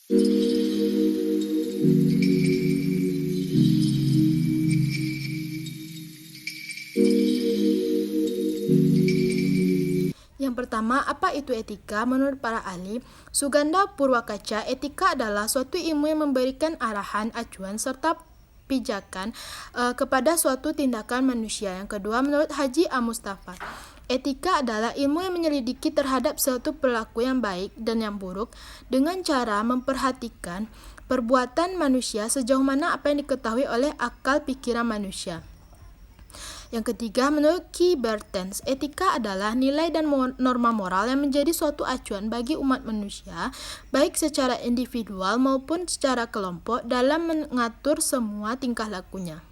Yang pertama, apa itu etika? Menurut para ahli, Suganda Purwakaca, etika adalah suatu ilmu yang memberikan arahan, acuan, serta pijakan kepada suatu tindakan manusia. Yang kedua, menurut Haji A. Mustafa, etika adalah ilmu yang menyelidiki terhadap suatu perilaku yang baik dan yang buruk dengan cara memperhatikan perbuatan manusia sejauh mana apa yang diketahui oleh akal pikiran manusia. Yang ketiga, menurut Ki Bertens, etika adalah nilai dan norma moral yang menjadi suatu acuan bagi umat manusia, baik secara individual maupun secara kelompok dalam mengatur semua tingkah lakunya.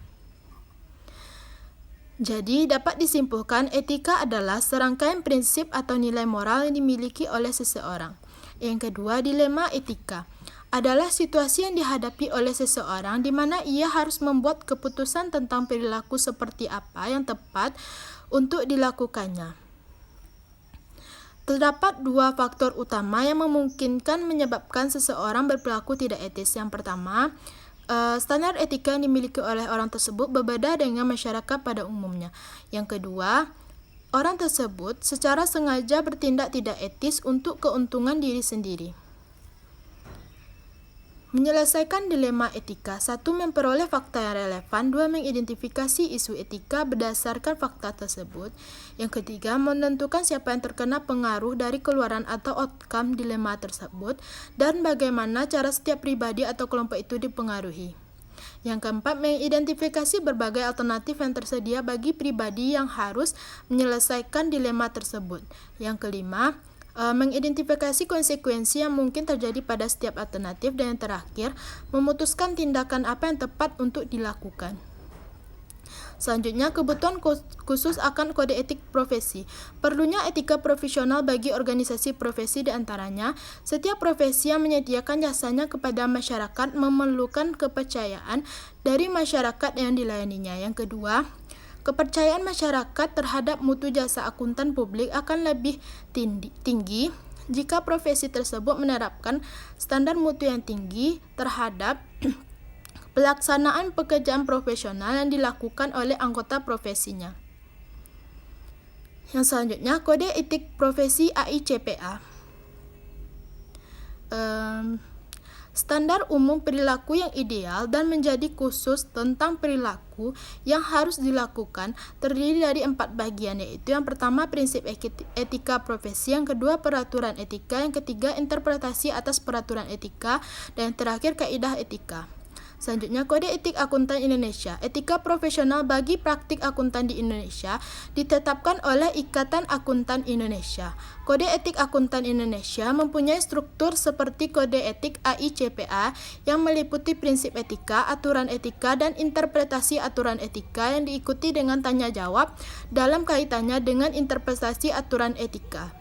Jadi, dapat disimpulkan etika adalah serangkaian prinsip atau nilai moral yang dimiliki oleh seseorang. Yang kedua, dilema etika adalah situasi yang dihadapi oleh seseorang di mana ia harus membuat keputusan tentang perilaku seperti apa yang tepat untuk dilakukannya. Terdapat dua faktor utama yang memungkinkan menyebabkan seseorang berperilaku tidak etis. Yang pertama, standar etika yang dimiliki oleh orang tersebut berbeda dengan masyarakat pada umumnya. Yang kedua, orang tersebut secara sengaja bertindak tidak etis untuk keuntungan diri sendiri. Menyelesaikan dilema etika, 1. Memperoleh fakta yang relevan, 2. Mengidentifikasi isu etika berdasarkan fakta tersebut. Yang ketiga, menentukan siapa yang terkena pengaruh dari keluaran atau outcome dilema tersebut, dan bagaimana cara setiap pribadi atau kelompok itu dipengaruhi. Yang keempat, mengidentifikasi berbagai alternatif yang tersedia bagi pribadi yang harus menyelesaikan dilema tersebut. Yang kelima, mengidentifikasi konsekuensi yang mungkin terjadi pada setiap alternatif, dan yang terakhir, memutuskan tindakan apa yang tepat untuk dilakukan. Selanjutnya, kebutuhan khusus akan kode etik profesi. Perlunya etika profesional bagi organisasi profesi, di antaranya, setiap profesi yang menyediakan jasanya kepada masyarakat memerlukan kepercayaan dari masyarakat yang dilayaninya. Yang kedua, kepercayaan masyarakat terhadap mutu jasa akuntan publik akan lebih tinggi jika profesi tersebut menerapkan standar mutu yang tinggi terhadap pelaksanaan pekerjaan profesional yang dilakukan oleh anggota profesinya. Yang selanjutnya, kode etik profesi AICPA. Standar umum perilaku yang ideal dan menjadi khusus tentang perilaku yang harus dilakukan terdiri dari 4 bagian, yaitu yang pertama, prinsip etika profesi, yang kedua, peraturan etika, yang ketiga, interpretasi atas peraturan etika, dan yang terakhir, kaidah etika. Selanjutnya, kode etik akuntan Indonesia. Etika profesional bagi praktik akuntan di Indonesia ditetapkan oleh Ikatan Akuntan Indonesia. Kode etik akuntan Indonesia mempunyai struktur seperti kode etik AICPA yang meliputi prinsip etika, aturan etika, dan interpretasi aturan etika yang diikuti dengan tanya jawab dalam kaitannya dengan interpretasi aturan etika.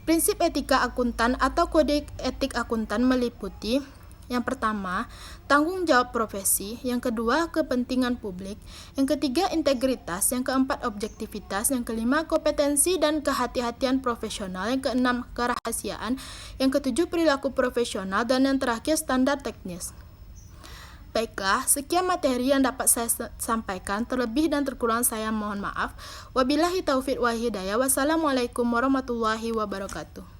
Prinsip etika akuntan atau kode etik akuntan meliputi: yang pertama, tanggung jawab profesi. Yang kedua, kepentingan publik. Yang ketiga, integritas. Yang keempat, objektivitas. Yang kelima, kompetensi dan kehati-hatian profesional. Yang keenam, kerahasiaan. Yang ketujuh, perilaku profesional. Dan yang terakhir, standar teknis. Baiklah, sekian materi yang dapat saya sampaikan. Terlebih dan terkurang saya mohon maaf. Wabillahi taufiq wal hidayah. Wassalamualaikum warahmatullahi wabarakatuh.